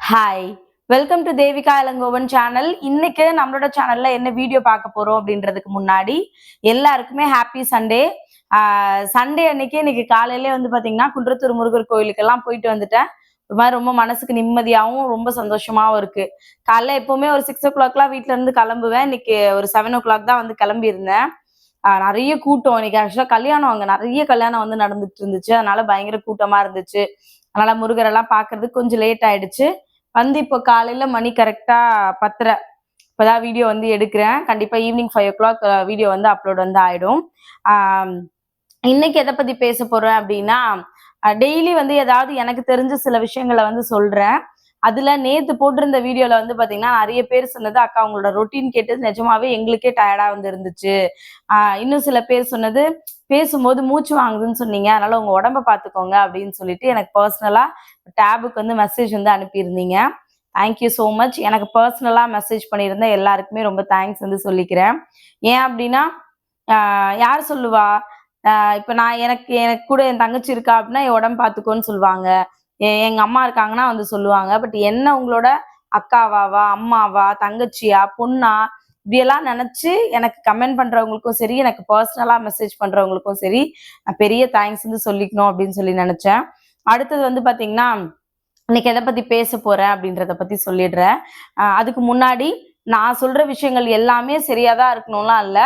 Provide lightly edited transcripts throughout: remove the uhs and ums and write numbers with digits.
Hi, welcome to Devika Ilangovan channel. இன்னைக்கு நம்மளோட சேனல்ல என்ன வீடியோ பார்க்க போறோம் அப்படின்றதுக்கு முன்னாடி எல்லாருக்குமே ஹாப்பி சண்டே. சண்டே அன்னைக்கு இன்னைக்கு காலையிலே வந்து பாத்தீங்கன்னா குன்றத்தூர் முருகர் கோயிலுக்கெல்லாம் போயிட்டு வந்துட்டேன். ஒரு மாதிரி ரொம்ப மனசுக்கு நிம்மதியாகவும் ரொம்ப சந்தோஷமாவும் இருக்கு. காலைல எப்பவுமே ஒரு 6 o'clockலாம் வீட்டுல இருந்து கிளம்புவேன். இன்னைக்கு ஒரு 7 o'clock தான் வந்து கிளம்பி இருந்தேன். நிறைய கூட்டம் இன்னைக்கு. ஆக்சுவலா கல்யாணம், அங்க நிறைய கல்யாணம் வந்து நடந்துட்டு இருந்துச்சு. அதனால பயங்கர கூட்டமா இருந்துச்சு. அதனால முருகரெல்லாம் பாக்குறதுக்கு கொஞ்சம் லேட் ஆயிடுச்சு. வந்து இப்போ காலையில மணி கரெக்டா 10:30 இப்பதான் வீடியோ வந்து எடுக்கிறேன். கண்டிப்பா ஈவினிங் 5 o'clock வீடியோ வந்து அப்லோட் வந்து ஆயிடும். ஆஹ் இன்னைக்கு எதை பத்தி பேச போறேன் அப்படின்னா, டெய்லி வந்து ஏதாவது எனக்கு தெரிஞ்ச சில விஷயங்களை வந்து சொல்றேன். அதுல நேத்து போட்டிருந்த வீடியோல வந்து பாத்தீங்கன்னா நிறைய பேர் சொன்னது, அக்கா உங்களோட ரொட்டீன் கேட்டது நிஜமாவே எங்களுக்கே டயர்டா வந்து இருந்துச்சு. இன்னும் சில பேர் சொன்னது, பேசும்போது மூச்சு வாங்குதுன்னு சொன்னீங்க, அதனால உங்க உடம்ப பாத்துக்கோங்க அப்படின்னு சொல்லிட்டு எனக்கு பர்சனலா டேபுக்கு வந்து மெசேஜ் வந்து அனுப்பியிருந்தீங்க. Thank you so much. எனக்கு பர்சனலா மெசேஜ் பண்ணியிருந்த எல்லாருக்குமே ரொம்ப தேங்க்ஸ் வந்து சொல்லிக்கிறேன். ஏன் அப்படின்னா, யார் சொல்லுவா, இப்ப நான் எனக்கு எனக்கு கூட என் தங்கச்சி இருக்கா அப்படின்னா என் உடம்பு பாத்துக்கோன்னு சொல்லுவாங்க. எங்க அம்மா இருக்காங்கன்னா வந்து சொல்லுவாங்க. பட் என்ன உங்களோட அக்காவாவா, அம்மாவா, தங்கச்சியா, பொண்ணா, இப்படியெல்லாம் நினைச்சு எனக்கு கமெண்ட் பண்றவங்களுக்கும் சரி, எனக்கு பர்சனலா மெசேஜ் பண்றவங்களுக்கும் சரி, நான் பெரிய தேங்க்ஸ் வந்து சொல்லிக்கணும் அப்படின்னு சொல்லி நினைச்சேன். அடுத்தது வந்து பாத்தீங்கன்னா, இன்னைக்கு எதை பத்தி பேச போறேன் அப்படின்றத பத்தி சொல்லிடுறேன். அதுக்கு முன்னாடி நான் சொல்ற விஷயங்கள் எல்லாமே சரியாதான் இருக்கணும்லாம் இல்ல.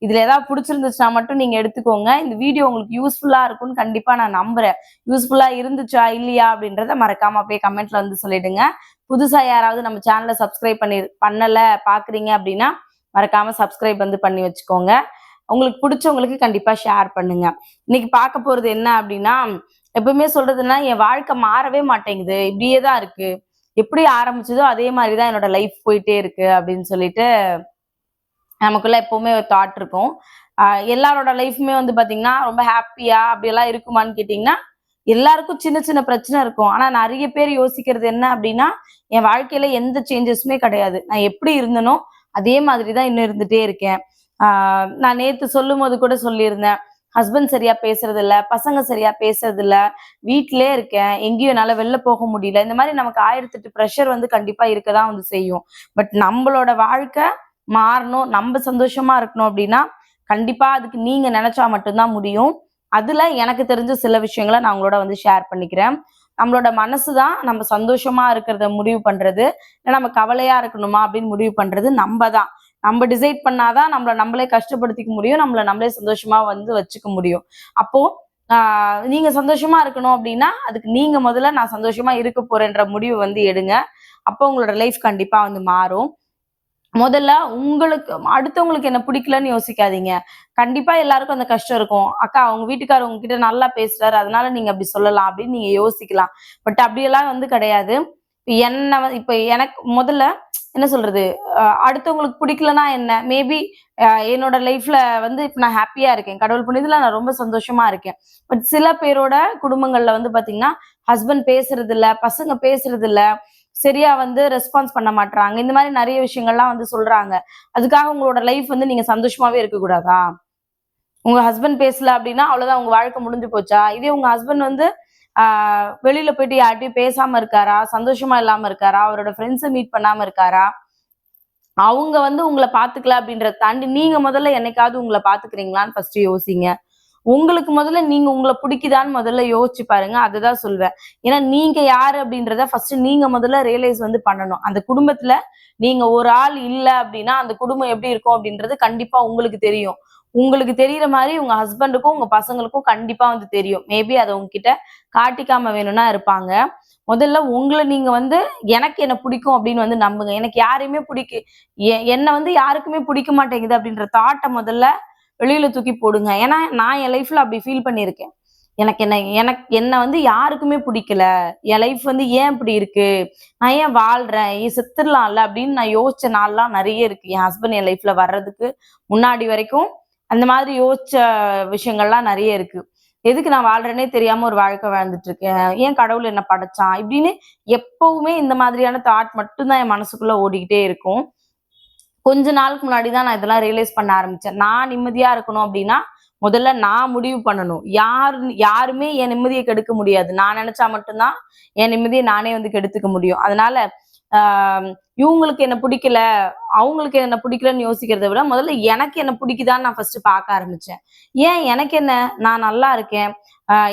இதுல ஏதாவது பிடிச்சிருந்துச்சுன்னா மட்டும் நீங்க எடுத்துக்கோங்க. இந்த வீடியோ உங்களுக்கு யூஸ்ஃபுல்லா இருக்கும்னு கண்டிப்பா நான் நம்புறேன். யூஸ்ஃபுல்லா இருந்துச்சா இல்லையா அப்படின்றத மறக்காம அப்படியே கமெண்ட்ல வந்து சொல்லிடுங்க. புதுசா யாராவது நம்ம சேனலை சப்ஸ்கிரைப் பண்ணல பாக்குறீங்க அப்படின்னா மறக்காம சப்ஸ்கிரைப் வந்து பண்ணி வச்சுக்கோங்க. உங்களுக்கு பிடிச்சவங்களுக்கு கண்டிப்பா ஷேர் பண்ணுங்க. இன்னைக்கு பார்க்க போறது என்ன அப்படின்னா, எப்பவுமே சொல்றதுன்னா என் வாழ்க்கை மாறவே மாட்டேங்குது, இப்படியே தான் இருக்கு, எப்படி ஆரம்பிச்சதோ அதே மாதிரிதான் என்னோட லைஃப் போயிட்டே இருக்கு அப்படின்னு சொல்லிட்டு நமக்குள்ள எப்பவுமே ஒரு தாட் இருக்கும். எல்லாரோட லைஃப்மே வந்து பாத்தீங்கன்னா ரொம்ப ஹாப்பியா அப்படியெல்லாம் இருக்குமான்னு கேட்டீங்கன்னா, எல்லாருக்கும் சின்ன சின்ன பிரச்சனை இருக்கும். ஆனா நிறைய பேர் யோசிக்கிறது என்ன அப்படின்னா, என் வாழ்க்கையில எந்த சேஞ்சஸுமே கிடையாது, நான் எப்படி இருந்தனோ அதே மாதிரிதான் இன்னும் இருந்துட்டே இருக்கேன். நான் நேத்து சொல்லும் போது கூட சொல்லியிருந்தேன், ஹஸ்பண்ட் சரியா பேசுறது இல்ல, பசங்க சரியா பேசுறது இல்ல, வீட்டிலே இருக்கேன், எங்கேயும் என்னால வெளில போக முடியல. இந்த மாதிரி நமக்கு 1008 ப்ரெஷர் வந்து கண்டிப்பா இருக்கதான் வந்து செய்யும். பட் நம்மளோட வாழ்க்கை மாறணும், நம்ம சந்தோஷமா இருக்கணும் அப்படின்னா கண்டிப்பா அதுக்கு நீங்க நினைச்சா மட்டும்தான் முடியும். அதுல எனக்கு தெரிஞ்ச சில விஷயங்களை நான் உங்களோட வந்து ஷேர் பண்ணிக்கிறேன். நம்மளோட மனசுதான் நம்ம சந்தோஷமா இருக்கிறத முடிவு பண்றது, இல்லை நம்ம கவலையா இருக்கணுமா அப்படின்னு முடிவு பண்றது நம்ம தான். நம்ம டிசைட் பண்ணாதான் நம்மளே கஷ்டப்படுத்திக்க முடியும், நம்மளை நம்மளே சந்தோஷமா வந்து வச்சுக்க முடியும். அப்போ நீங்க சந்தோஷமா இருக்கணும் அப்படின்னா அதுக்கு நீங்க முதல்ல நான் சந்தோஷமா இருக்க போறேன்ற முடிவு வந்து எடுங்க. அப்போ உங்களோட லைஃப் கண்டிப்பா வந்து மாறும். முதல்ல உங்களுக்கு அடுத்தவங்களுக்கு என்ன பிடிக்கலன்னு யோசிக்காதீங்க. கண்டிப்பா எல்லாருக்கும் அந்த கஷ்டம் இருக்கும். அக்கா உங்க வீட்டுக்காரர் உங்ககிட்ட நல்லா பேசுறாரு, அதனால நீங்க அப்படி சொல்லலாம் அப்படின்னு நீங்க யோசிக்கலாம். பட் அப்படியெல்லாம் வந்து கிடையாது. இப்ப எனக்கு முதல்ல என்ன சொல்றது, அடுத்தவங்களுக்கு பிடிக்கலன்னா என்ன, மேபி என்னோட லைஃப்ல வந்து இப்ப நான் ஹாப்பியா இருக்கேன், கடவுள் புண்ணியத்துல நான் ரொம்ப சந்தோஷமா இருக்கேன். பட் சில பேரோட குடும்பங்கள்ல வந்து பாத்தீங்கன்னா ஹஸ்பண்ட் பேசுறது இல்ல, பசங்க பேசுறது இல்ல, சரியா வந்து ரெஸ்பான்ஸ் பண்ண மாட்டாங்க, இந்த மாதிரி நிறைய விஷயங்கள்லாம் வந்து சொல்றாங்க. அதுக்காக உங்களோட லைஃப் வந்து நீங்க சந்தோஷமாவே இருக்க கூடாதா? உங்க ஹஸ்பண்ட் பேசல அப்படின்னா அவ்வளவுதான், உங்க வாழ்க்கை முடிஞ்சு போச்சா? இதே உங்க ஹஸ்பண்ட் வந்து வெளியில போயிட்டு யார்கிட்டயும் பேசாம இருக்காரா, சந்தோஷமா இல்லாம இருக்காரா, அவரோட ஃப்ரெண்ட்ஸை மீட் பண்ணாம இருக்காரா, அவங்க வந்து உங்களை பாத்துக்கல அப்படின்றத தாண்டி நீங்க முதல்ல என்னைக்காவது உங்களை பாத்துக்கிறீங்களான்னு ஃபர்ஸ்ட் யோசிங்க. உங்களுக்கு முதல்ல நீங்க உங்களை பிடிக்குதான்னு முதல்ல யோசிச்சு பாருங்க. அதுதான் சொல்வேன். ஏன்னா நீங்க யாரு அப்படின்றத ஃபர்ஸ்ட் நீங்க முதல்ல ரியலைஸ் வந்து பண்ணணும். அந்த குடும்பத்துல நீங்க ஒரு ஆள் இல்ல அப்படின்னா அந்த குடும்பம் எப்படி இருக்கும் அப்படின்றது கண்டிப்பா உங்களுக்கு தெரியும். உங்களுக்கு தெரியற மாதிரி உங்க ஹஸ்பண்டுக்கும் உங்க பசங்களுக்கும் கண்டிப்பா வந்து தெரியும். மேபி அதை உங்ககிட்ட காட்டிக்காம வேணும்னா இருப்பாங்க. முதல்ல உங்களை நீங்க வந்து எனக்கு என்ன பிடிக்கும் அப்படின்னு வந்து நம்புங்க. எனக்கு யாரையுமே என்ன வந்து யாருக்குமே பிடிக்க மாட்டேங்குது அப்படின்ற தாட்டை முதல்ல வெளியில தூக்கி போடுங்க. ஏன்னா நான் என் லைஃப்ல அப்படி ஃபீல் பண்ணியிருக்கேன். எனக்கு என்ன வந்து யாருக்குமே பிடிக்கல, என் லைஃப் வந்து ஏன் இப்படி இருக்கு, நான் ஏன் வாழ்றேன், ஏன் செத்துடலாம்ல அப்படின்னு நான் யோசிச்ச நாள்லாம் நிறைய இருக்கு. என் ஹஸ்பண்ட் என் லைஃப்ல வர்றதுக்கு முன்னாடி வரைக்கும் அந்த மாதிரி யோசிச்ச விஷயங்கள்லாம் நிறைய இருக்கு. எதுக்கு நான் வாழ்றேனே தெரியாம ஒரு வாழ்க்கை வாழ்ந்துட்டு இருக்கேன், ஏன் கடவுள் என்ன படைச்சான் இப்படின்னு எப்பவுமே இந்த மாதிரியான தாட் மட்டும்தான் என் மனசுக்குள்ள ஓடிக்கிட்டே இருக்கும். கொஞ்ச நாளுக்கு முன்னாடி தான் நான் இதெல்லாம் ரியலைஸ் பண்ண ஆரம்பிச்சேன். நான் நிம்மதியா இருக்கணும் அப்படின்னா முதல்ல நான் முடிவு பண்ணணும். யாருமே என் நிம்மதியை கெடுக்க முடியாது. நான் நினைச்சா மட்டும்தான் என் நிம்மதியை நானே வந்து கெடுத்துக்க முடியும். அதனால ஆஹ் இவங்களுக்கு என்ன பிடிக்கல, அவங்களுக்கு என்ன பிடிக்கலன்னு யோசிக்கிறத விட முதல்ல எனக்கு என்ன பிடிக்குதான்னு நான் ஃபர்ஸ்ட் பார்க்க ஆரம்பிச்சேன். ஏன் எனக்கு என்ன, நான் நல்லா இருக்கேன்,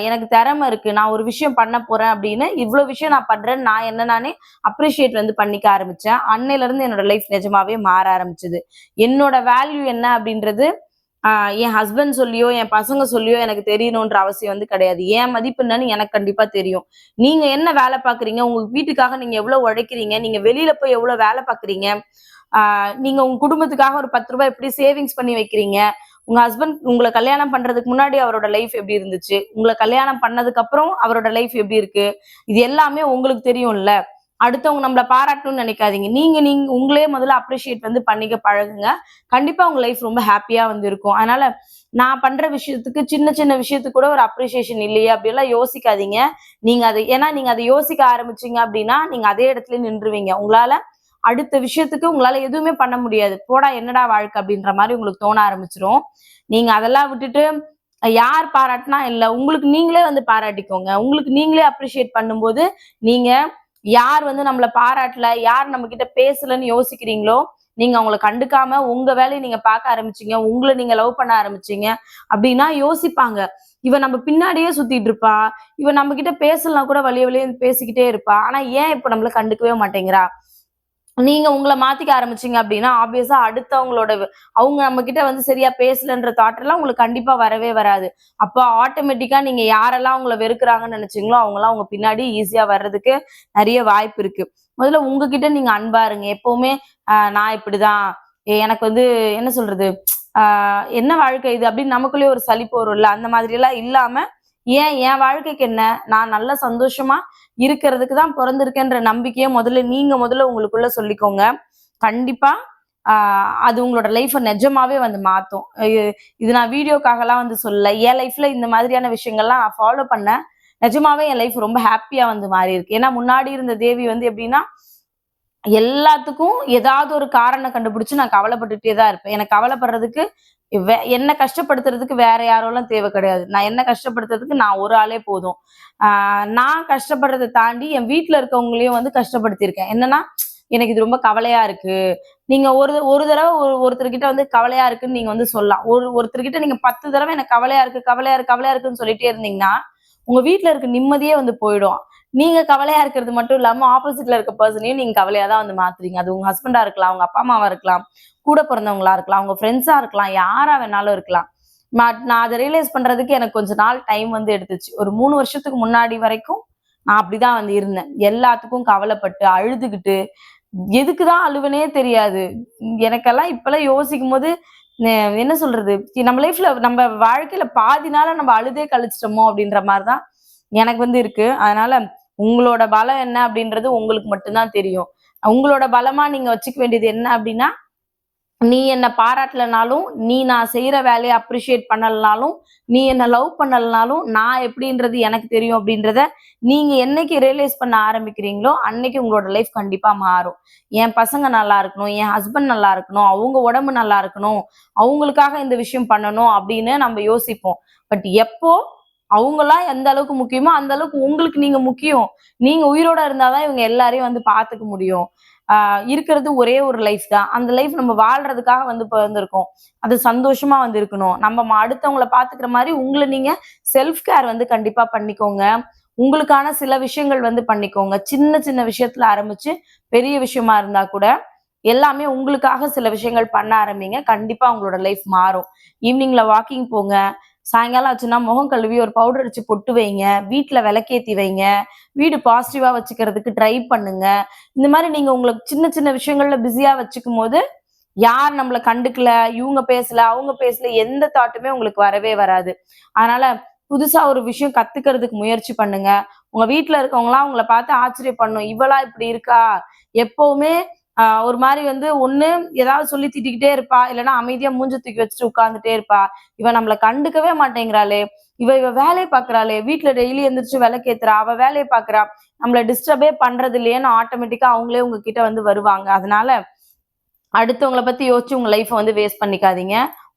எனக்கு திறமை இருக்கு, நான் ஒரு விஷயம் பண்ண போறேன் அப்படின்னு இவ்வளவு விஷயம் நான் பண்றேன்னு நான் என்ன நானே அப்ரிஷியேட் வந்து பண்ணிக்க ஆரம்பிச்சேன். அன்னையில இருந்து என்னோட லைஃப் நிஜமாவே மாற ஆரம்பிச்சது. என்னோட வேல்யூ என்ன அப்படின்றது என் ஹஸ்பண்ட் சொல்லியோ என் பசங்க சொல்லியோ எனக்கு தெரியணுன்ற அவசியம் வந்து கிடையாது. என் மதிப்பு என்னன்னு எனக்கு கண்டிப்பா தெரியும். நீங்க என்ன வேலை பாக்குறீங்க, உங்க வீட்டுக்காக நீங்க எவ்வளவு உழைக்கிறீங்க, நீங்க வெளியில போய் எவ்வளவு வேலை பாக்குறீங்க, நீங்க உங்க குடும்பத்துக்காக ஒரு 10 ரூபாய் எப்படி சேவிங்ஸ் பண்ணி வைக்கிறீங்க, உங்க ஹஸ்பண்ட் உங்களை கல்யாணம் பண்றதுக்கு முன்னாடி அவரோட லைஃப் எப்படி இருந்துச்சு, உங்களை கல்யாணம் பண்ணதுக்கு அப்புறம் அவரோட லைஃப் எப்படி இருக்கு, இது எல்லாமே உங்களுக்கு தெரியும்ல. அடுத்தவங்க நம்மள பாராட்டணும்னு நினைக்காதீங்க. நீங்க நீங்க உங்களே முதல்ல அப்ரிஷியேட் வந்து பண்ணிக்க பழகுங்க. கண்டிப்பா உங்க லைஃப் ரொம்ப ஹாப்பியா வந்து இருக்கும். அதனால நான் பண்ற விஷயத்துக்கு சின்ன சின்ன விஷயத்துக்கு கூட ஒரு அப்ரிசியேஷன் இல்லையே அப்படியெல்லாம் யோசிக்காதீங்க. ஏன்னா நீங்க அதை யோசிக்க ஆரம்பிச்சீங்க அப்படின்னா நீங்க அதே இடத்துல நின்றுவீங்க. உங்களால அடுத்த விஷயத்துக்கு உங்களால எதுவுமே பண்ண முடியாது. போடா என்னடா வாழ்க்கை அப்படின்ற மாதிரி உங்களுக்கு தோண ஆரம்பிச்சிரும். நீங்க அதெல்லாம் விட்டுட்டு யார் பாராட்டினா இல்ல, உங்களுக்கு நீங்களே வந்து பாராட்டிக்கோங்க. உங்களுக்கு நீங்களே அப்ரிஷியேட் பண்ணும்போது நீங்க யார் வந்து நம்மள பாராட்டல, யார் நம்ம கிட்ட பேசலன்னு யோசிக்கிறீங்களோ, நீங்க அவங்கள கண்டுக்காம உங்க வேலையை நீங்க பார்க்க ஆரம்பிச்சீங்க, உங்களை நீங்க லவ் பண்ண ஆரம்பிச்சீங்க அப்படின்னா யோசிப்பாங்க. இவ நம்ம பின்னாடியே சுத்திட்டு இருப்பா, இவ நம்ம கிட்ட பேசலாம் கூட வழிய வழிய பேசிக்கிட்டே இருப்பா, ஆனா ஏன் இப்ப நம்மள கண்டுக்கவே மாட்டேங்கிறா. நீங்க உங்கள மாத்திக்க ஆரம்பிச்சீங்க அப்படின்னா, ஆப்வியஸா அடுத்தவங்களோட அவங்க நம்ம கிட்ட வந்து சரியா பேசலன்ற தாட் எல்லாம் உங்களுக்கு கண்டிப்பா வரவே வராது. அப்போ ஆட்டோமேட்டிக்கா நீங்க யாரெல்லாம் உங்கள வெறுக்குறாங்கன்னு நினைச்சீங்களோ, அவங்கலாம் உங்க பின்னாடி ஈஸியா வர்றதுக்கு நெறைய வாய்ப்பு இருக்கு. முதல்ல உங்ககிட்ட நீங்க அன்பா இருங்க. எப்பவுமே நான் இப்படிதான், எனக்கு வந்து என்ன சொல்றது, ஆ என்ன வாழ்க்கை இது அப்படின்னு நமக்குள்ளேயே ஒரு சலிப்பு வரும்ல, அந்த மாதிரி எல்லாம் இல்லாம, என் வாழ்க்கைக்கு என்ன, நான் நல்ல சந்தோஷமா இருக்கிறதுக்கு தான் பொறந்திருக்கேன்ற நம்பிக்கைய முதல்ல உங்களுக்குள்ள சொல்லிக்கோங்க. கண்டிப்பா அது உங்களோட லைஃப்ப நிஜமாவே வந்து மாத்தும். இது நான் வீடியோக்காகலாம் வந்து சொல்லல. என் லைஃப்ல இந்த மாதிரியான விஷயங்கள்லாம் நான் ஃபாலோ பண்ணேன். நிஜமாவே என் லைஃப் ரொம்ப ஹாப்பியா வந்து மாறியிருக்கு. ஏன்னா முன்னாடி இருந்த தேவி வந்து எப்படின்னா, எல்லாத்துக்கும் ஏதாவது ஒரு காரணம் கண்டுபிடிச்சு நான் கவலைப்பட்டுட்டே தான் இருப்பேன். எனக்கு கவலைப்படுறதுக்கு என்ன கஷ்டப்படுத்துறதுக்கு வேற யாரோலாம் தேவை கிடையாது. நான் என்ன கஷ்டப்படுத்துறதுக்கு நான் ஒரு ஆளே போதும். நான் கஷ்டப்படுறத தாண்டி என் வீட்ல இருக்கவங்களையும் வந்து கஷ்டப்படுத்தியிருக்கேன். என்னன்னா, எனக்கு இது ரொம்ப கவலையா இருக்கு. நீங்க ஒரு ஒரு தடவ ஒருத்தர்கிட்ட வந்து கவலையா இருக்குன்னு நீங்க வந்து சொல்லலாம். ஒருத்தர்கிட்ட நீங்க 10 தடவ எனக்கு கவலையா இருக்கு, கவலையா இருக்கு, கவலையா இருக்குன்னு சொல்லிட்டே இருந்தீங்கன்னா, உங்க வீட்ல இருக்க நிம்மதியே வந்து போயிடும். நீங்க கவலையா இருக்கிறது மட்டும் இல்லாம, ஆப்போசிட்ல இருக்க பெர்சனையும் நீங்க கவலையா தான் வந்து மாத்துறீங்க. அது உங்க ஹஸ்பண்டா இருக்கலாம், உங்க அப்பா, அம்மாவா இருக்கலாம், கூட பிறந்தவங்களா இருக்கலாம், உங்க ஃப்ரெண்ட்ஸா இருக்கலாம், யாரா வேணாலும் இருக்கலாம். நான் அத ரியலைஸ் பண்றதுக்கு எனக்கு கொஞ்ச நாள் டைம் வந்து எடுத்துச்சு. ஒரு 3 வருஷத்துக்கு முன்னாடி வரைக்கும் நான் அப்படிதான் வந்து இருந்தேன். எல்லாத்துக்கும் கவலைப்பட்டு, அழுதுகிட்டு, எதுக்கு தான் அழுவேனே தெரியாது. எனக்கெல்லாம் இப்பலாம் யோசிக்கும்போது, நெ என்ன சொல்றது? நம்ம லைஃப்ல நம்ம வாழ்க்கையில பாதி நாள நம்ம அழுதே கழிச்சிட்டோமோ! அப்டின்ற மாரி தான் எனக்கு வந்து இருக்கு. அதனால உங்களோட பலம் என்ன அப்டின்றது உங்களுக்கு மட்டும் தான் தெரியும். உங்களோட பலமா நீங்க வச்சுக்க வேண்டியது என்ன அப்டின்னா, நீ என்ன பாராட்டலனாலும், நான் செய்ற வேலைய அப்ரிஷியேட் பண்ணலனாலும், நீ என்ன லவ் பண்ணலனாலும், நான் எப்படின்றது எனக்கு தெரியும் அப்படின்றத, நீங்க என்னைக்கு ரியலைஸ் பண்ண ஆரம்பிக்கிறீங்களோ, அன்னைக்கு உங்களோட லைஃப் கண்டிப்பா மாறும். என் பசங்க நல்லா இருக்கணும், என் ஹஸ்பண்ட் நல்லா இருக்கணும், அவங்க உடம்பு நல்லா இருக்கணும், அவங்களுக்காக இந்த விஷயம் பண்ணணும் அப்படின்னு நம்ம யோசிப்போம். பட் எப்போ அவங்கலாம் எந்த அளவுக்கு முக்கியமோ, அந்த அளவுக்கு உங்களுக்கு நீங்க முக்கியம். நீங்க உயிரோட இருந்தா தான் இவங்க எல்லாரையும் வந்து பார்த்துக்க முடியும். இருக்கிறது ஒரே ஒரு லைஃப் தான். அந்த லைஃப் நம்ம வாழ்றதுக்காக வந்து பிறந்திருக்கோம். அது சந்தோஷமா வந்து இருக்கணும். நம்ம அடுத்தவங்கள பார்த்துக்கிற மாரி உங்கள நீங்க செல்ஃப் கேர் வந்து கண்டிப்பா பண்ணிக்கோங்க. உங்களுக்கான சில விஷயங்கள் வந்து பண்ணிக்கோங்க. சின்ன சின்ன விஷயத்துல ஆரம்பிச்சு, பெரிய விஷயமா இருந்தா கூட, எல்லாமே உங்களுக்காக சில விஷயங்கள் பண்ண ஆரம்பிங்க. கண்டிப்பா உங்களோட லைஃப் மாறும். ஈவினிங்ல வாக்கிங் போங்க. சாயங்காலம் ஆச்சுன்னா முகம் கழுவி ஒரு பவுடர் அடிச்சு பொட்டு வைங்க. வீட்ல விளக்கேத்தி வைங்க. வீடு பாசிட்டிவா வச்சுக்கிறதுக்கு ட்ரை பண்ணுங்க. இந்த மாரி நீங்க உங்களுக்கு சின்ன சின்ன விஷயங்கள்ல பிஸியா வச்சுக்கும்போது, யார் நம்மள கண்டுக்கல, இவங்க பேசல, அவங்க பேசல, எந்த தாட்டுமே உங்களுக்கு வரவே வராது. அதனால புதுசா ஒரு விஷயம் கத்துக்கிறதுக்கு முயற்சி பண்ணுங்க. உங்க வீட்ல இருக்கவங்கலாம் உங்கள பார்த்து ஆச்சரியப்படணும். இவளா இப்படி இருக்கா? எப்பவுமே ஒரு மாரி வந்து ஒண்ணு ஏதாவது சொல்லி திட்டிக்கிட்டே இருப்பா. இல்லன்னா அமைதியா மூஞ்ச தூக்கி வச்சுட்டு உட்கார்ந்துட்டே இருப்பா. இவ நம்மள கண்டுக்கவே மாட்டேங்கிறாளே! இவ வேலைய பார்க்குறாளே! வீட்ல டெய்லி எந்திரிச்சு விளக்கேத்துறா. அவ வேலைய பார்க்குறா. நம்மள டிஸ்டர்பே பண்றது இல்லையேன்னு ஆட்டோமேட்டிக்கா அவங்களே உங்ககிட்ட வந்து வருவாங்க. அதனால அடுத்தவங்கள பத்தி யோசிச்சு உங்க லைஃப்ப வந்து வேஸ்ட் பண்ணிக்காதீங்க.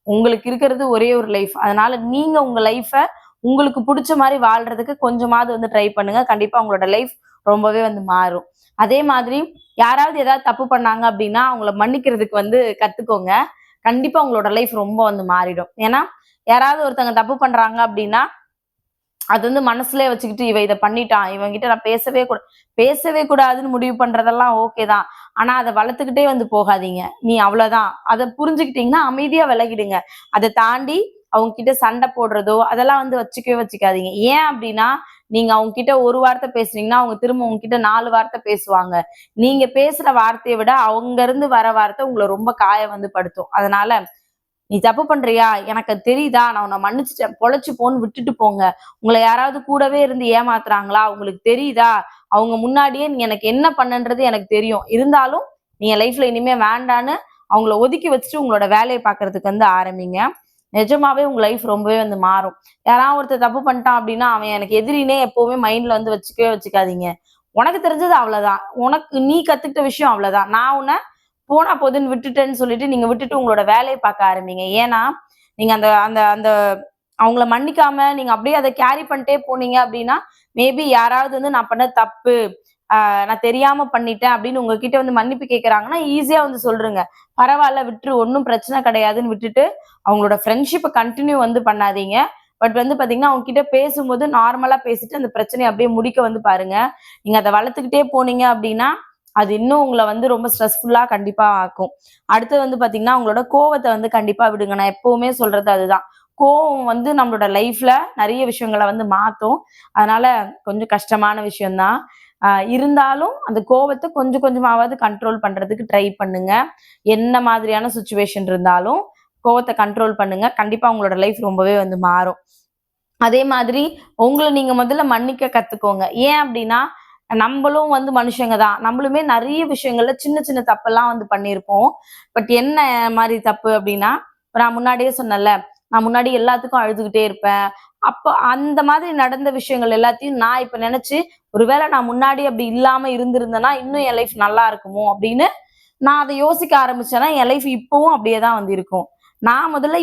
உங்களுக்கு இருக்கிறது ஒரே ஒரு லைஃப். அதனால நீங்க உங்க லைஃப உங்களுக்கு புடிச்ச மாரி வாழ்றதுக்கு கொஞ்சமாவது வந்து ட்ரை பண்ணுங்க. கண்டிப்பா உங்களோட லைஃப் ரொம்பவே வந்து மாறும். அதே மாதிரி யாராவது ஏதாவது தப்பு பண்ணாங்க அப்படின்னா, அவங்கள மன்னிக்கிறதுக்கு வந்து கத்துக்கோங்க. கண்டிப்பா உங்களோட லைஃப் ரொம்ப வந்து மாறிடும். ஏன்னா, யாராவது ஒருத்தங்க தப்பு பண்றாங்க அப்படின்னா, அது வந்து மனசுலயே வச்சுக்கிட்டு இவ இத பண்ணிட்டான். இவன்கிட்ட நான் பேசவே கூடாதுன்னு முடிவு பண்றதெல்லாம் ஓகே தான். ஆனா அத வளர்த்துக்கிட்டே வந்து போகாதீங்க. நீ அவ்வளதான். அத புரிஞ்சுக்கிட்டீங்கன்னா அமைதியா விலகிடுங்க. அத தாண்டி அவங்க கிட்ட சண்டை போடுறதோ, அதெல்லாம் வந்து வச்சுக்கவே வச்சுக்காதீங்க. ஏன் அப்டின்னா, நீங்க அவங்க கிட்ட ஒரு வார்த்தை பேசுனீங்கன்னா, அவங்க திரும்ப உங்ககிட்ட 4 வார்த்தை பேசுவாங்க. நீங்க பேசுற வார்த்தைய விட அவங்க இருந்து வர வார்த்தை உங்கள ரொம்ப காயம் வந்து படுத்தும். அதனால நீ தப்பு பண்றியா? எனக்கு அது தெரியுதா? நான் உன்ன மன்னிச்சுட்டேன். பொழச்சு போன்னு விட்டுட்டு போங்க. உங்கள யாராவது கூடவே இருந்து ஏமாத்துறாங்களா? உங்களுக்கு தெரியுதா? அவங்க முன்னாடியே நீ எனக்கு என்ன பண்ணன்றது எனக்கு தெரியும். இருந்தாலும் நீ என் லைஃப்ல இனிமே வேண்டான்னு அவங்கள ஒதுக்கி வச்சுட்டு உங்களோட வேலைய பார்க்கறதுக்கு வந்து ஆரம்பிங்க. நிஜமாவே உங்க லைஃப் ரொம்பவே வந்து மாறும். யாராவது ஒருத்தன் தப்பு பண்ணிட்டான் அப்டின்னா, அவன் எனக்கு எதிரின்னே எப்பவுமே மைண்ட்ல வந்து வச்சுக்கவே வச்சுக்காதீங்க. உனக்கு தெரிஞ்சது அவ்வளதான். உனக்கு நீ கத்துக்கிட்ட விஷயம் அவ்வளதான். நான் உன்ன போனா போதுன்னு விட்டுட்டேன்னு சொல்லிட்டு நீங்க விட்டுட்டு உங்களோட வேலைய பார்க்க ஆரம்பிங்க. ஏன்னா, நீங்க அந்த அந்த அந்த அவங்கள மன்னிக்காம நீங்க அப்படியே அத கேரி பண்ணிட்டே போனீங்க அப்படின்னா, மேபி யாராவது வந்து நான் பண்ணது தப்பு. நான் தெரியாம பண்ணிட்டேன் அப்படின்னு உங்ககிட்ட வந்து மன்னிப்பு கேட்கறாங்கன்னா, ஈஸியா வந்து சொல்ருங்க. பரவால்ல விட்டுரு ஒண்ணும் பிரச்சனை கிடையாதுன்னு விட்டுட்டு, அவங்களோட ஃப்ரெண்ட்ஷிப்ப கன்டின்யூ வந்து பண்ணாதீங்க. பட் வந்து பார்த்தீங்கன்னா, அவங்க கிட்ட பேசும்போது நார்மலா பேசிட்டு அந்த பிரச்சனைய அப்படியே முடிக்க வந்து பாருங்க. நீங்க அத வளர்த்துக்கிட்டே போனீங்க அப்படின்னா, அது இன்னும் உங்கள வந்து ரொம்ப ஸ்ட்ரெஸ்ஃபுல்லா கண்டிப்பா ஆக்கும். அடுத்தது வந்து பார்த்தீங்கன்னா, உங்களோட கோவத்த வந்து கண்டிப்பா விடுங்க. நான் எப்பவுமே சொல்றது அதுதான். கோவம் வந்து நம்மளோட லைஃப்ல நெறைய விஷயங்கள வந்து மாத்தும். அதனால கொஞ்சம் கஷ்டமான விஷயம் தான். இருந்தாலும் அந்த கோவத்த கொஞ்சம் கொஞ்சமாவது கண்ட்ரோல் பண்றதுக்கு ட்ரை பண்ணுங்க. என்ன மாதிரியான சிச்சுவேஷன் இருந்தாலும் கோவத்த கண்ட்ரோல் பண்ணுங்க. கண்டிப்பா உங்களோட லைஃப் ரொம்பவே வந்து மாறும். அதே மாதிரி உங்கள நீங்க முதல்ல மன்னிக்க கத்துக்கோங்க. ஏன் அப்டின்னா, நம்பளும் வந்து மனுஷங்க தான். நம்பளுமே நெறைய விஷயங்கள்ல சின்ன சின்ன தப்பெல்லாம் வந்து பண்ணியிருப்போம். பட் என்ன மாரி தப்பு அப்டின்னா, இப்ப நான் முன்னாடியே சொன்னேன்ல, நான் முன்னாடி எல்லாத்துக்கும் அழுதுகிட்டே இருப்பேன். அப்ப அந்த மாதிரி நடந்த விஷயங்கள் எல்லாத்தையும் நான் இப்ப நெனச்சு, ஒருவேள நான் முன்னாடி அப்டி இல்லாம இருந்திருந்தேன்னா, இன்னும் என் லைஃப் நல்லா இருக்குமோ அப்டின்னு நான் அத யோசிக்க ஆரம்பிச்சேன்னா, என் லைஃப் இப்பவும் அப்டியே தான் வந்து இருக்கும். நான் முதல்ல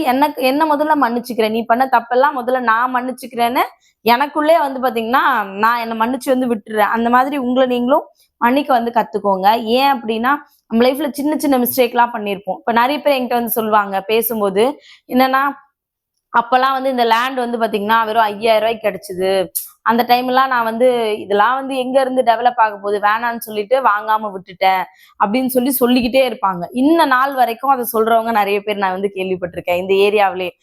என்ன முதல்ல மன்னிச்சுக்கிறேன். நீ பண்ண தப்பெல்லாம் முதல்ல நான் மன்னிச்சுக்கிறேன்னு, எனக்குள்ளே வந்து பாத்தீங்கன்னா, நான் என்ன மன்னிச்சு வந்து விட்டுர்றேன். அந்த மாதிரி உங்கள நீங்களும் மன்னிக்க வந்து கத்துக்கோங்க. ஏன் அப்டின்னா, நம்ம லைஃப்ல சின்ன சின்ன மிஸ்டேக்லாம் பண்ணியிருப்போம். இப்ப நெறைய பேர் என்கிட்ட வந்து சொல்லுவாங்க பேசும்போது, என்னன்னா அப்பல்லாம் வந்து இந்த லேண்ட் வந்து பாத்தீங்கன்னா, வெறும் ரூ. 5000 கிடைச்சது. அந்த டைம்லாம் நான் வந்து இதெல்லாம் வந்து எங்க இருந்து டெவலப் ஆக போகுது வேணான்னு சொல்லிட்டு வாங்காம விட்டுட்டேன். அப்படின்னு சொல்லிக்கிட்டே இருப்பாங்க. இன்ன நாள் வரைக்கும் அத சொல்றவங்க நெறைய பேர் நான் வந்து கேள்விப்பட்டிருக்கேன். இந்த ஏரியாவிலேயே.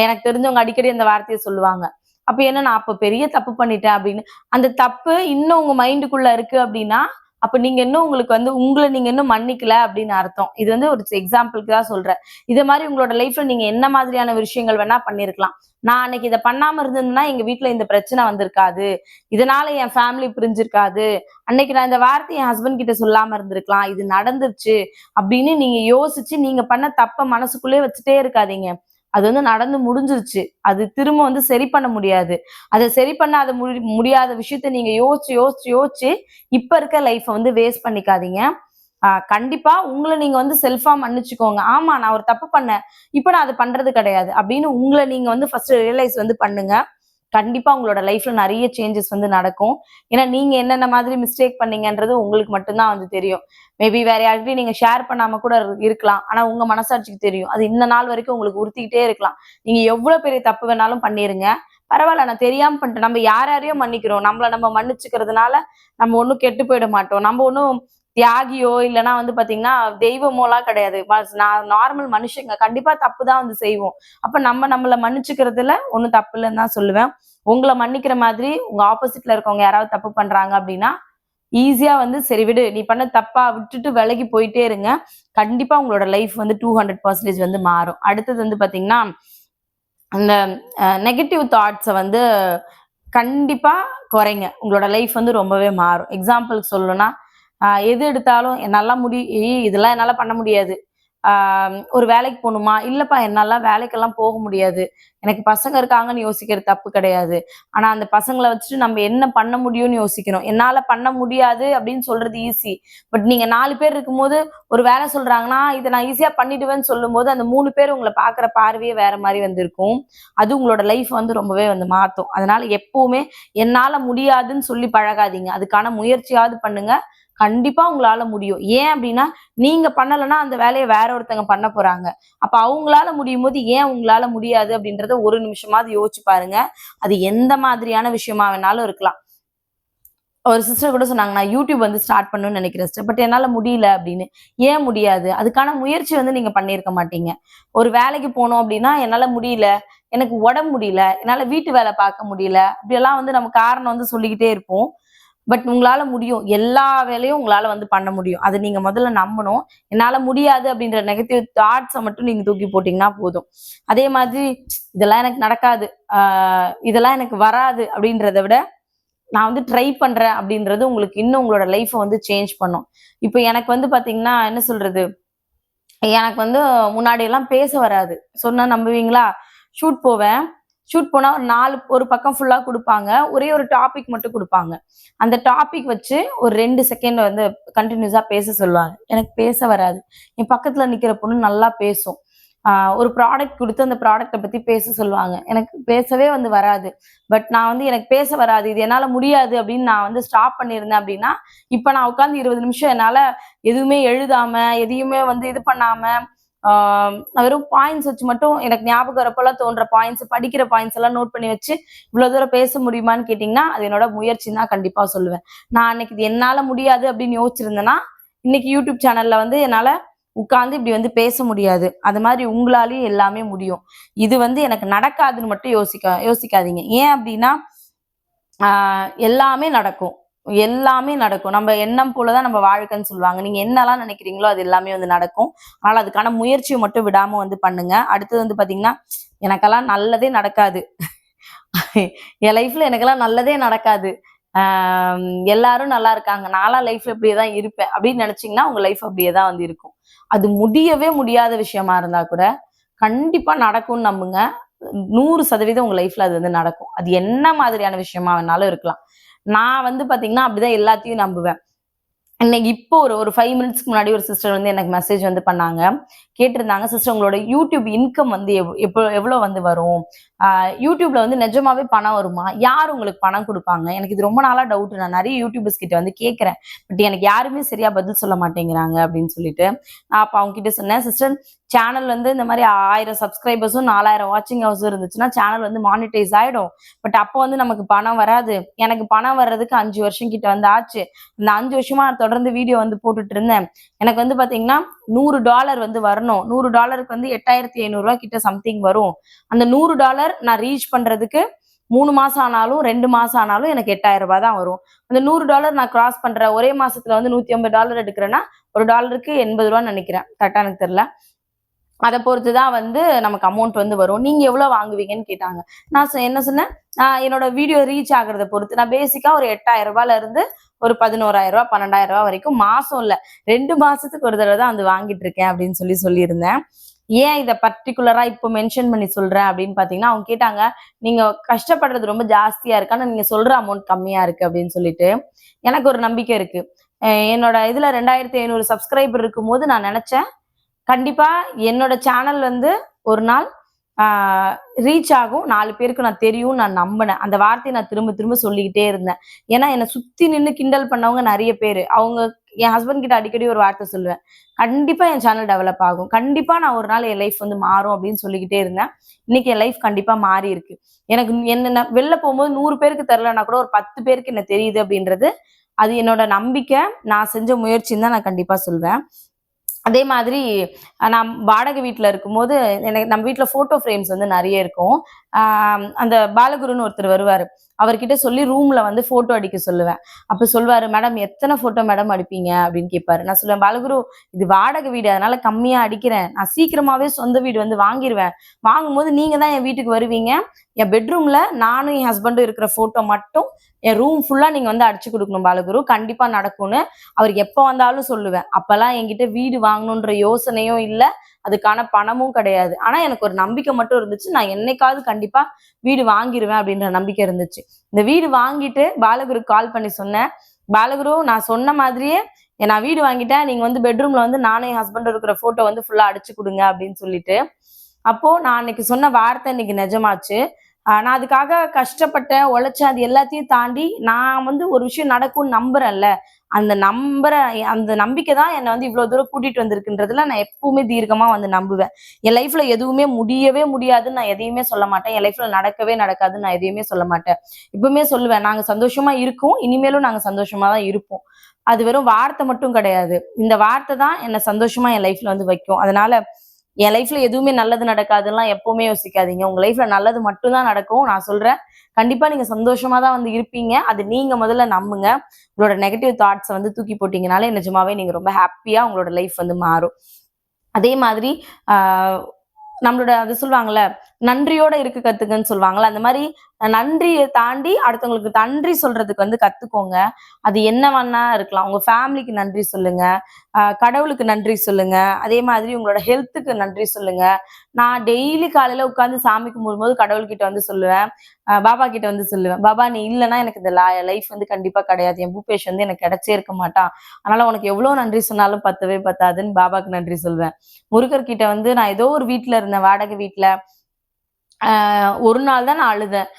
எனக்கு தெரிஞ்சவங்க அடிக்கடி அந்த வார்த்தைய சொல்லுவாங்க. அப்ப என்ன நான் அப்ப பெரிய தப்பு பண்ணிட்டேன் அப்படின்னு. அந்த தப்பு இன்னும் உங்க மைண்டுக்குள்ள இருக்கு அப்படின்னா, அப்ப நீங்க இன்னும் உங்களுக்கு வந்து உங்கள நீங்க இன்னும் மன்னிக்கல அப்படின்னு அர்த்தம். இது வந்து ஒரு எக்ஸாம்பிள்க்கு தான் சொல்றேன். இது மாரி உங்களோட லைஃப்ல நீங்க என்ன மாதிரியான விஷயங்கள் வேணா பண்ணியிருக்கலாம். நான் அன்னைக்கு இத பண்ணாம இருந்திருந்தேன்னா, எங்க வீட்ல இந்த பிரச்சனை வந்திருக்காது. இதனால என் ஃபேமிலி பிரிஞ்சிருக்காது. அன்னைக்கு நான் இந்த வார்த்தைய என் ஹஸ்பண்ட் கிட்ட சொல்லாம இருந்திருக்கலாம். இது நடந்துருச்சு அப்படின்னு நீங்க யோசிச்சு, நீங்க பண்ண தப்ப மனசுக்குள்ளயே வச்சுட்டே இருக்காதீங்க. அது வந்து நடந்து முடிஞ்சிருச்சு. அது திரும்ப வந்து சரி பண்ண முடியாது. அத சரி பண்ணாத முடியாத விஷயத்த நீங்க யோசிச்சு, இப்ப இருக்க லைஃப்ப வந்து வேஸ்ட் பண்ணிக்காதீங்க. கண்டிப்பா உங்கள நீங்க வந்து செல்ஃபா மன்னிச்சுக்கோங்க. ஆமா நான் ஒரு தப்பு பண்ணேன். இப்ப நான் அத பண்றது கிடையாது. அப்படின்னு உங்கள நீங்க வந்து ஃபர்ஸ்ட் ரியலைஸ் வந்து பண்ணுங்க. கண்டிப்பா உங்களோட லைஃப்ல நெறைய சேஞ்சஸ் வந்து நடக்கும். ஏன்னா நீங்க என்னென்ன மாதிரி மிஸ்டேக் பண்ணீங்கன்றது உங்களுக்கு மட்டும் தான் வந்து தெரியும். மேபி வேற யார்கிட்டயும் நீங்க ஷேர் பண்ணாம கூட இருக்கலாம். ஆனா உங்க மனசாட்சிக்கு தெரியும். அது இந்த நாள் வரைக்கும் உங்களுக்கு உறுத்திக்கிட்டே இருக்கலாம். நீங்க எவ்வளவு பெரிய தப்பு வேணாலும் பண்ணிருங்க. பரவால்ல நான் தெரியாம பண்ணிட்டேன். நம்ம யாரையோ மன்னிக்கிறோம். நம்மள நம்ம மன்னிச்சுக்கிறதுனால நம்ம ஒண்ணும் கெட்டு போயிட மாட்டோம். நம்ம ஒண்ணும் தியாகியோ இல்லன்னா வந்து பாத்தீங்கன்னா, தெய்வமோலாம் கிடையாது. நான் நார்மல் மனுஷங்க. கண்டிப்பா தப்பு தான் வந்து செய்வோம். அப்ப நம்ம நம்மள மன்னிச்சுக்கிறதுல ஒண்ணும் தப்பு இல்லன்னு தான் சொல்லுவேன். உங்கள மன்னிக்கிற மாதிரி உங்க ஆப்போசிட்ல இருக்கவங்க யாராவது தப்பு பண்றாங்க அப்டின்னா, ஈஸியா வந்து சரி விடு நீ பண்ண தப்பா விட்டுட்டு விலகி போயிட்டே இருங்க. கண்டிப்பா உங்களோட லைஃப் வந்து 200% வந்து மாறும். அடுத்தது வந்து பாத்தீங்கன்னா, அந்த நெகட்டிவ் தாட்ஸ வந்து கண்டிப்பா குறைங்க. உங்களோட லைஃப் வந்து ரொம்பவே மாறும். எக்ஸாம்பிள்க்கு சொல்லணும்னா, எது எடுத்தாலும் என்னால இதெல்லாம் என்னால பண்ண முடியாது. ஒரு வேலைக்கு போகணுமா? இல்லப்பா என்னால வேலைக்கெல்லாம் போக முடியாது. எனக்கு பசங்க இருக்காங்கன்னு யோசிக்கிறது தப்பு கிடையாது. ஆனா அந்த பசங்கள வச்சுட்டு நம்ம என்ன பண்ண முடியும்னு யோசிக்கணும். என்னால பண்ண முடியாது அப்படின்னு சொல்றது ஈஸி. பட் நீங்க 4 பேர் இருக்கும்போது ஒரு வேலை சொல்றாங்கன்னா, இத நான் ஈஸியா பண்ணிடுவேன்னு சொல்லும்போது, அந்த 3 பேர் உங்கள பார்க்குற பார்வையே வேற மாரி இருக்கும். அது உங்களோட லைஃப் ரொம்பவே மாத்தும். அதனால எப்பவுமே என்னால முடியாதுன்னு சொல்லி பழகாதீங்க. அதுக்கான முயற்சியாவது பண்ணுங்க. கண்டிப்பா உங்களால முடியும். ஏன் அப்டின்னா, நீங்க பண்ணலன்னா அந்த வேலைய வேற ஒருத்தங்க பண்ண போறாங்க. அப்ப அவங்களால முடியும்போது ஏன் உங்களால முடியாது அப்டின்றத ஒரு நிமிஷமாவது யோசிச்சு பாருங்க. அது எந்த மாதிரியான விஷயமா வேணாலும் இருக்கலாம். ஒரு சிஸ்டர் கூட சொன்னாங்க, "நான் யூடியூப் ஸ்டார்ட் பண்ணணும்னு நெனைக்கிறேன் சிஸ்டர். பட் என்னால முடியல" அப்படின்னு. ஏன் முடியாது? அதுக்கான முயற்சி நீங்க பண்ணியிருக்க மாட்டீங்க. ஒரு வேலைக்கு போணும் அப்படின்னா, "என்னால முடியல. எனக்கு உடம்பு முடியல. என்னால வீட்டு வேலை பார்க்க முடியல." இப்படியெல்லாம் நம்ம காரணம் சொல்லிக்கிட்டே இருப்போம். பட் உங்களால முடியும். எல்லா வேலையும் உங்களால பண்ண முடியும். அத நீங்க முதல்ல நம்பணும். என்னால முடியாது அப்படின்ற நெகட்டிவ் தாட்ஸ மட்டும் நீங்க தூக்கி போட்டீங்கன்னா போதும். அதே மாதிரி, "இதெல்லாம் எனக்கு நடக்காது. ஆ இதெல்லாம் எனக்கு வராது." அப்படின்றத விட நான் ட்ரை பண்றேன் அப்படின்றது உங்களுக்கு இன்னும் உங்களோட லைஃப சேஞ்ச் பண்ணும். இப்ப எனக்கு பாத்தீங்கன்னா, என்ன சொல்றது? எனக்கு முன்னாடி எல்லாம் பேச வராது. சொன்னா நம்புவீங்களா? ஷூட் போவேன். ஷூட் போனா ஒரு 4 ஒரு பக்கம் ஃபுல்லா குடுப்பாங்க. ஒரே ஒரு டாபிக் மட்டும் குடுப்பாங்க. அந்த டாபிக் வச்சு ஒரு 2 செகண்ட் கன்டினியூஸா பேச சொல்லுவாங்க. எனக்கு பேச வராது. என் பக்கத்துல நிக்கிற பொண்ணு நல்லா பேசும். ஒரு ப்ராடக்ட் குடுத்து அந்த ப்ராடக்ட்ட பத்தி பேச சொல்லுவாங்க. எனக்கு பேசவே வராது. பட் நான் எனக்கு பேச வராது. இது என்னால முடியாது அப்படின்னு நான் ஸ்டாப் பண்ணியிருந்தேன் அப்படின்னா, இப்ப நான் உட்கார்ந்து 20 நிமிஷம் என்னால எதுவுமே எழுதாம, எதையுமே இது பண்ணாம, ஆ நான் வெறும் பாயிண்ட்ஸ் வச்சு மட்டும் எனக்கு ஞாபகம் வரப்போலாம் தோன்ற பாயிண்ட்ஸ், படிக்கிற பாயிண்ட்ஸ் எல்லாம் நோட் பண்ணி வச்சு, இவ்வளோ தூரம் பேச முடியுமான்னு கேட்டீங்கன்னா, அது என்னோட முயற்சின்னு தான் கண்டிப்பா சொல்லுவேன். நான் அன்னைக்கு இது என்னால முடியாது அப்படின்னு யோசிச்சிருந்தேன்னா, இன்னைக்கு யூடியூப் சேனல்ல என்னால உட்கார்ந்து இப்படி பேச முடியாது. அது மாதிரி உங்களாலயும் எல்லாமே முடியும். இது எனக்கு நடக்காதுன்னு மட்டும் யோசிக்காதீங்க. ஏன் அப்படின்னா, ஆ எல்லாமே நடக்கும். எல்லாமே நடக்கும். நம்ம எண்ணம் போல தான் நம்ம வாழ்க்கைன்னு சொல்லுவாங்க. நீங்க என்னலாம் நினைக்கிறீங்களோ, அது எல்லாமே நடக்கும். அதனால அதுக்கான முயற்சிய மட்டும் விடாம பண்ணுங்க. அடுத்தது பார்த்தீங்கன்னா, எனக்கெல்லாம் நல்லதே நடக்காது. என் லைஃப்ல எனக்கெல்லாம் நல்லதே நடக்காது. ஆ எல்லாரும் நல்லா இருக்காங்க. நான்லாம் லைஃப்ல இப்படியே தான் இருப்பேன். அப்படின்னு நினைச்சீங்கன்னா, உங்க லைஃப் அப்படியே தான் இருக்கும். அது முடியவே முடியாத விஷயமா இருந்தா கூட, கண்டிப்பா நடக்கும்னு நம்புங்க. 100% உங்க லைஃப்ல அது நடக்கும். அது என்ன மாதிரியான விஷயமா வேணாலும் இருக்கலாம். நான் பார்த்தீங்கன்னா, அப்படிதான் எல்லாத்தையும் நம்புவேன். இன்னைக்கு இப்போ ஒரு 5 மினிட்ஸ்க்கு முன்னாடி ஒரு சிஸ்டர் எனக்கு மெசேஜ் பண்ணாங்க. கேட்டிருந்தாங்க, "சிஸ்டர் உங்களோட யூடியூப் இன்கம் எவ்வளோ வரும்? யூடியூப்ல நிஜமாவே பணம் வருமா? யார் உங்களுக்கு பணம் குடுப்பாங்க?" எனக்கு இது ரொம்ப நாளா டவுட். நான் நெறைய யூடியூபர்ஸ் கிட்ட கேட்கிறேன். பட் எனக்கு யாருமே சரியா பதில் சொல்ல மாட்டேங்கிறாங்க அப்படின்னு சொல்லிட்டு. நான் அப்ப அவங்க கிட்ட சொன்னேன், "சிஸ்டர் சேனல் இந்த மாரி 1000 சப்ஸ்கிரைபர்ஸும் 4000 வாட்சிங் ஹவர்ஸும் இருந்துச்சுன்னா, சேனல் மானிட்டைஸ் ஆயிடும். பட் அப்போ நமக்கு பணம் வராது. எனக்கு பணம் வர்றதுக்கு 5 வருஷம் கிட்ட ஆச்சு. இந்த 5 வருஷமா நான் தொடர்ந்து வீடியோ போட்டுட்டு இருந்தேன். எனக்கு பார்த்தீங்கன்னா, $100 வரணும். $100க்கு ரூ. 8,500 கிட்ட சம்திங் வரும். அந்த $100 நான் ரீச் பண்றதுக்கு 3 மாசம் ஆனாலும், 2 மாசம் ஆனாலும் எனக்கு ரூ. 8,000 தான் வரும். அந்த $100 நான் கிராஸ் பண்றேன். ஒரே மாசத்துல $150 எடுக்கிறேன்னா, ஒரு டாலருக்கு ரூ. 80 நெனைக்கிறேன். கரெக்ட்டா எனக்கு தெரியல. அத பொறுத்து தான் நமக்கு அமௌண்ட் வரும். நீங்க எவ்வளோ வாங்குவீங்கன்னு கேட்டாங்க. நான் என்ன சொன்னேன், என்னோட வீடியோ ரீச் ஆகுறத பொறுத்து. நான் பேசிக்கா ஒரு ரூ. 8,000 இருந்து ஒரு ரூ. 11,000 ரூ. 12,000 வரைக்கும் மாசம் இல்ல. 2 மாசத்துக்கு ஒரு தடவ தான் வாங்கிட்டு இருக்கேன் அப்படின்னு சொல்லியிருந்தேன். ஏன் இத பர்ட்டிகுலரா இப்போ மென்ஷன் பண்ணி சொல்றேன் அப்படின்னு பார்த்தீங்கன்னா, அவங்க கேட்டாங்க, "நீங்க கஷ்டப்படுறது ரொம்ப ஜாஸ்தியா இருக்கு. ஆனா நீங்க சொல்ற அமௌண்ட் கம்மியா இருக்கு" அப்படின்னு சொல்லிட்டு. எனக்கு ஒரு நம்பிக்கை இருக்கு. என்னோட இதுல 2,500 சப்ஸ்கிரைபர் இருக்கும்போது நான் நெனச்சேன், கண்டிப்பா என்னோட சேனல் ஒரு நாள் ஆ ரீச் ஆகும். 4 பேருக்கு நான் தெரியும்னு நான் நம்பினேன். அந்த வார்த்தைய நான் திரும்ப திரும்ப சொல்லிக்கிட்டே இருந்தேன். ஏன்னா, என்ன சுத்தி நின்னு கிண்டல் பண்ணவங்க நெறைய பேரு. என் ஹஸ்பண்ட் கிட்ட அடிக்கடி ஒரு வார்த்தை சொல்லுவேன். கண்டிப்பா என் சேனல் டெவலப் ஆகும். கண்டிப்பா நான் ஒரு நாள் என் லைஃப் மாறும் அப்படின்னு சொல்லிக்கிட்டே இருந்தேன். இன்னைக்கு என் லைஃப் கண்டிப்பா மாறி இருக்கு. எனக்கு என்ன வெளில போம்போது 100 பேருக்கு தெரியலனா கூட ஒரு 10 பேருக்கு என்ன தெரியுது அப்படின்றது, அது என்னோட நம்பிக்கை. நான் செஞ்ச முயற்சின்னு தான் நான் கண்டிப்பா சொல்வேன். அதே மாதிரி நான் வாடகை வீட்ல இருக்கும்போது, எனக்கு நம்ம வீட்ல ஃபோட்டோ ஃப்ரேம்ஸ் நெறைய இருக்கும். அந்த பாலகுருன்னு ஒருத்தர் வருவாரு. அவர்கிட்ட சொல்லி ரூம்ல ஃபோட்டோ அடிக்க சொல்லுவேன். அப்ப சொல்வாரு, "மேடம் எத்தன ஃபோட்டோ மேடம் அடிப்பீங்க?" அப்படின்னு கேட்பாரு. நான் சொல்லுவேன், "பாலகுரு இது வாடகை வீடு. அதனால கம்மியா அடிக்கிறேன். நான் சீக்கிரமாவே சொந்த வீடு வாங்கிருவேன். வாங்கும்போது நீங்க தான் என் வீட்டுக்கு வருவீங்க. என் பெட்ரூம்ல நானும் என் ஹஸ்பண்டும் இருக்கிற போட்டோ மட்டும் என் ரூம் ஃபுல்லா நீங்க வந்து அடிச்சு கொடுக்கணும் பாலகுரு, கண்டிப்பா நடக்கும்னு அவருக்கு எப்ப வந்தாலும் சொல்லுவேன். அப்பெல்லாம் என்கிட்ட வீடு வாங்கணுன்ற யோசனையும் இல்ல, அதுக்கான பணமும் கிடையாது. ஆனா எனக்கு ஒரு நம்பிக்கை மட்டும் இருந்துச்சு, நான் என்னைக்காவது கண்டிப்பா வீடு வாங்கிருவேன் அப்படின்ற நம்பிக்கை இருந்துச்சு. இந்த வீடு வாங்கிட்டு பாலகுருக்கு கால் பண்ணி சொன்னேன், பாலகுரு நான் சொன்ன மாதிரியே நான் வீடு வாங்கிட்டேன், நீங்க வந்து பெட்ரூம்ல வந்து நானும் என் ஹஸ்பண்ட் இருக்கிற போட்டோ வந்து ஃபுல்லா அடிச்சு கொடுங்க அப்படின்னு சொல்லிட்டு. அப்போ நான் அன்னைக்கு சொன்ன வார்த்தை இன்னைக்கு நிஜமாச்சு. நான் அதுக்காக கஷ்டப்பட்டேன், உழைச்சேன். அது எல்லாத்தையும் தாண்டி நான் வந்து ஒரு விஷயம் நடக்கும்னு நம்புறேன்ல, அந்த நம்பிக்கை தான் என்ன வந்து இவ்வளவு தூரம் கூட்டிட்டு வந்திருக்குன்றதுல நான் எப்பவுமே தீர்க்கமா வந்து நம்புவேன். என் லைஃப்ல எதுவுமே முடியவே முடியாதுன்னு நான் எதையுமே சொல்ல மாட்டேன். என் லைஃப்ல நடக்கவே நடக்காதுன்னு நான் எதையுமே சொல்ல மாட்டேன். எப்பவுமே சொல்லுவேன், நாங்க சந்தோஷமா இருக்கோம், இனிமேலும் நாங்க சந்தோஷமா தான் இருப்போம். அது வெறும் வார்த்தை மட்டும் கிடையாது. இந்த வார்த்தை தான் என்ன சந்தோஷமா என் லைஃப்ல வந்து வைக்கும். அதனால என் லைஃப்ல எதுவுமே நல்லது நடக்காதுலாம் எப்பவுமே யோசிக்காதீங்க. உங்க லைஃப்ல நல்லது மட்டும் தான் நடக்கும். நான் சொல்றேன். கண்டிப்பா நீங்க சந்தோஷமா தான் வந்து இருப்பீங்க. அது நீங்க முதல்ல நம்புங்க. உங்களோட நெகட்டிவ் தாட்ஸ வந்து தூக்கி போட்டீங்கனாலே நிஜமாவே நீங்க ரொம்ப ஹாப்பியா உங்களோட லைஃப் வந்து மாறும். அதே மாதிரி ஆ நம்மளோட அது சொல்லுவாங்கல்ல, நன்றியோட இருக்க கத்துக்கன்னு சொல்லுவாங்கல்ல. அந்த மாரி நன்றிய தாண்டி அடுத்தவங்களுக்கு நன்றி சொல்றதுக்கு வந்து கத்துக்கோங்க. அது என்னவன்னா இருக்கலாம். உங்க ஃபேமிலிக்கு நன்றி சொல்லுங்க. கடவுளுக்கு நன்றி சொல்லுங்க. அதே மாதிரி உங்களோட ஹெல்த்துக்கு நன்றி சொல்லுங்க. நான் டெய்லி காலையில உட்கார்ந்து சாமி கும்பிடும்போது கடவுள்கிட்ட வந்து சொல்லுவேன். பாபா கிட்ட வந்து சொல்லுவேன். பாபா நீ இல்லன்னா எனக்கு இந்த லைஃப் வந்து கண்டிப்பா கிடையாது. என் பூபேஷ் வந்து எனக்கு கிடைச்சே இருக்க மாட்டான். அதனால உனக்கு எவ்வளவு நன்றி சொன்னாலும் பத்தவே பத்தாதுன்னு பாபாக்கு நன்றி சொல்வேன். முருகர் கிட்ட வந்து நான் ஏதோ ஒரு வீட்ல இருந்தேன், வாடகை வீட்ல. ஒரு நாள் தான் நான் அழுதேன்.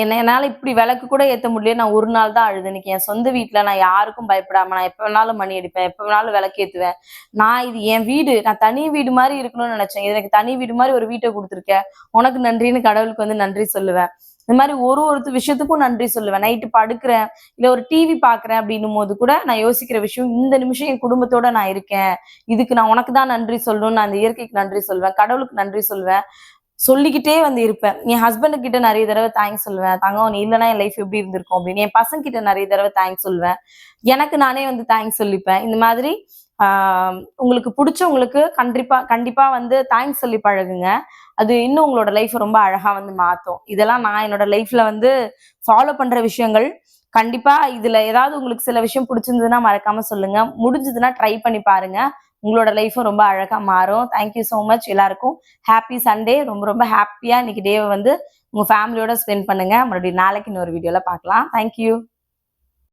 என்னால இப்படி விளக்கு கூட ஏத்த முடியல. நான் ஒரு நாள் தான் அழுதேன். இன்னைக்கு என் சொந்த வீட்ல நான் யாருக்கும் பயப்படாம, நான் எப்ப வேணாலும் மணி அடிப்பேன். எப்ப வேணாலும் விளக்கேத்துவேன். இது என் வீடு. நான் தனி வீடு மாரி இருக்கணும்னு நெனச்சேன். எனக்கு தனி வீடு மாரி ஒரு வீட்ட குடுத்துருக்க. உனக்கு நன்றின்னு கடவுளுக்கு வந்து நன்றி சொல்லுவேன். இந்த மாரி ஒரு விஷயத்துக்கும் நன்றி சொல்லுவேன். நைட்டு படுக்கிறேன், இல்ல ஒரு டிவி பார்க்குறேன் அப்படின்னும்போது கூட நான் யோசிக்கிற விஷயம், இந்த நிமிஷம் என் குடும்பத்தோட நான் இருக்கேன். இதுக்கு நான் உனக்கு தான் நன்றி சொல்லணும்னு நான் அந்த இயற்கைக்கு நன்றி சொல்வேன். கடவுளுக்கு நன்றி சொல்வேன். சொல்லிக்கிட்டே வந்து இருப்பேன். என் ஹஸ்பண்ட் கிட்ட நெறைய தடவ தேங்க்ஸ் சொல்லுவேன். தங்கம் நீ இல்லன்னா என் லைஃப் எப்படி இருந்திருக்கும் அப்படின்னு. என் பசங்க கிட்ட நெறைய தடவ தேங்க்ஸ் சொல்லுவேன். எனக்கு நானே வந்து தேங்க்ஸ் சொல்லிப்பேன். இந்த மாதிரி ஆ உங்களுக்கு புடிச்சவங்களுக்கு கண்டிப்பா கண்டிப்பா வந்து தேங்க்ஸ் சொல்லி பழகுங்க. அது இன்னும் உங்களோட லைஃப் ரொம்ப அழகா வந்து மாத்தும். இதெல்லாம் நான் என்னோட லைஃப்ல வந்து ஃபாலோ பண்ற விஷயங்கள். கண்டிப்பா இதுல ஏதாவது உங்களுக்கு சில விஷயம் புடிச்சிருந்ததுன்னா மறக்காம சொல்லுங்க. முடிஞ்சதுன்னா ட்ரை பண்ணி பாருங்க. உங்களோட லைஃப்பும் ரொம்ப அழகா மாறும். தேங்க் யூ சோ மச் எல்லாருக்கும். Happy Sunday. ரொம்ப ரொம்ப ஹாப்பியா இன்னைக்கு டேவ வந்து உங்க ஃபேமிலியோட ஸ்பெண்ட் பண்ணுங்க. மறுபடியும் நாளைக்கு இன்னொரு வீடியோல பார்க்கலாம். Thank you.